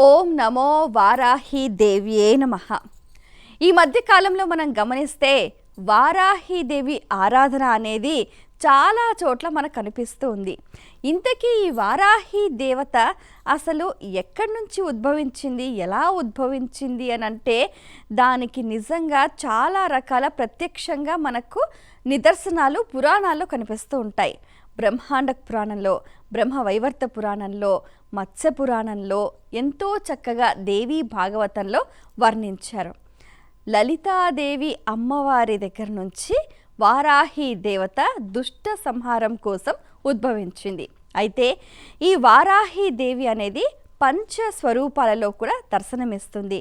ఓం నమో వారాహి దేవ్యే నమః. ఈ మధ్య కాలంలో మనం గమనిస్తే వారాహి దేవి ఆరాధన అనేది చాలా చోట్ల మనకు కనిపిస్తూ ఉంది. ఇంతకీ ఈ వారాహి దేవత అసలు ఎక్కడి నుంచి ఉద్భవించింది, ఎలా ఉద్భవించింది అని అంటే దానికి నిజంగా చాలా రకాల ప్రత్యక్షంగా మనకు నిదర్శనాలు పురాణాల్లో కనిపిస్తూ ఉంటాయి. బ్రహ్మాండ పురాణంలో, బ్రహ్మవైవర్త పురాణంలో, మత్స్య పురాణంలో ఎంతో చక్కగా దేవీ భాగవతంలో వర్ణించారు. లలితాదేవి అమ్మవారి దగ్గర నుంచి వారాహి దేవత దుష్ట సంహారం కోసం ఉద్భవించింది. అయితే ఈ వారాహి దేవి అనేది పంచ స్వరూపాలలో కూడా దర్శనమిస్తుంది.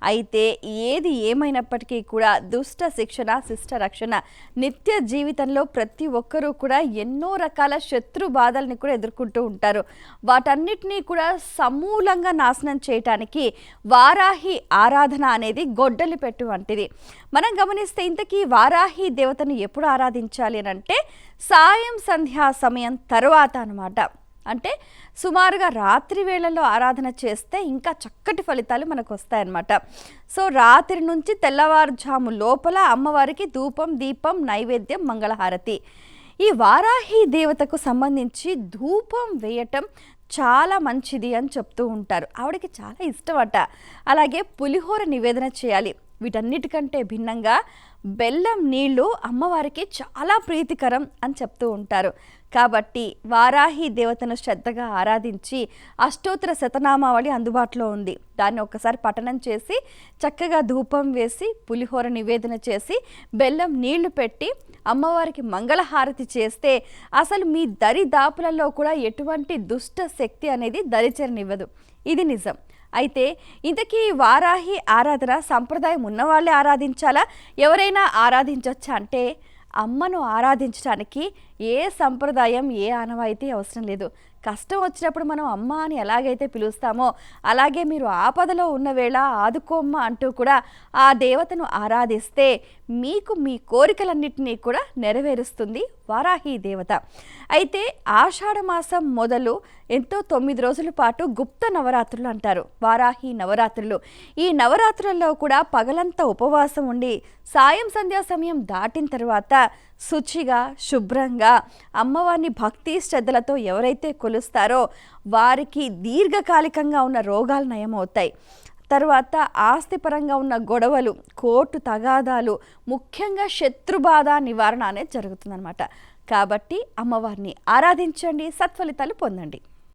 అయితే ఏది ఏమైనప్పటికీ కూడా దుష్ట శిక్షణ, శిష్ట రక్షణ నిత్య జీవితంలో ప్రతి ఒక్కరూ కూడా ఎన్నో రకాల శత్రు బాధల్ని కూడా ఎదుర్కొంటూ ఉంటారు. వాటన్నిటినీ కూడా సమూలంగా నాశనం చేయటానికి వారాహి ఆరాధన అనేది గొడ్డలి పెట్టు వంటిది. మనం గమనిస్తే ఇంతకీ వారాహి దేవతను ఎప్పుడు ఆరాధించాలి అని అంటే సాయం సంధ్యా సమయం తర్వాత అన్నమాట. అంటే సుమారుగా రాత్రి వేళల్లో ఆరాధన చేస్తే ఇంకా చక్కటి ఫలితాలు మనకు వస్తాయన్నమాట. సో రాత్రి నుంచి తెల్లవారుజాము లోపల అమ్మవారికి ధూపం, దీపం, నైవేద్యం, మంగళహారతి. ఈ వారాహి దేవతకు సంబంధించి ధూపం వేయటం చాలా మంచిది అని చెప్తూ ఉంటారు. ఆవిడకి చాలా ఇష్టమట. అలాగే పులిహోర నివేదన చేయాలి. వీటన్నిటికంటే భిన్నంగా బెల్లం నీళ్లు అమ్మవారికి చాలా ప్రీతికరం అని చెప్తూ ఉంటారు. కాబట్టి వారాహి దేవతను శ్రద్ధగా ఆరాధించి అష్టోత్తర శతనామావళి అందుబాటులో ఉంది. దాన్ని ఒక్కసారి పఠనం చేసి చక్కగా ధూపం వేసి పులిహోర నివేదన చేసి బెల్లం నీళ్లు పెట్టి అమ్మవారికి మంగళహారతి చేస్తే అసలు మీ దరిదాపులలో కూడా ఎటువంటి దుష్ట శక్తి అనేది దరిచేరనివ్వదు. ఇది నిజం. అయితే ఇంతకీ వారాహి ఆరాధన సంప్రదాయం ఉన్నవాళ్ళే ఆరాధించాలా, ఎవరైనా ఆరాధించవచ్చా అంటే అమ్మను ఆరాధించడానికి ఏ సంప్రదాయం, ఏ ఆనవాయితీ అవసరం లేదు. కష్టం వచ్చినప్పుడు మనం అమ్మ అని ఎలాగైతే పిలుస్తామో అలాగే మీరు ఆపదలో ఉన్న వేళ ఆదుకోమ్మ అంటూ కూడా ఆ దేవతను ఆరాధిస్తే మీకు మీ కోరికలన్నింటినీ కూడా నెరవేరుస్తుంది వారాహి దేవత. అయితే ఆషాఢ మాసం మొదలు ఎంతో 9 రోజుల పాటు గుప్త నవరాత్రులు అంటారు, వారాహి నవరాత్రులు. ఈ నవరాత్రులలో కూడా పగలంతా ఉపవాసం ఉండి సాయం సంధ్యా సమయం దాటిన తర్వాత శుచిగా, శుభ్రంగా అమ్మవారిని భక్తి శ్రద్ధలతో ఎవరైతే కొలుస్తారో వారికి దీర్ఘకాలికంగా ఉన్న రోగాలు నయమవుతాయి. తర్వాత ఆస్తిపరంగా ఉన్న గొడవలు, కోర్టు తగాదాలు, ముఖ్యంగా శత్రుబాధ నివారణ అనేది జరుగుతుందన్నమాట. కాబట్టి అమ్మవారిని ఆరాధించండి, సత్ఫలితాలు పొందండి.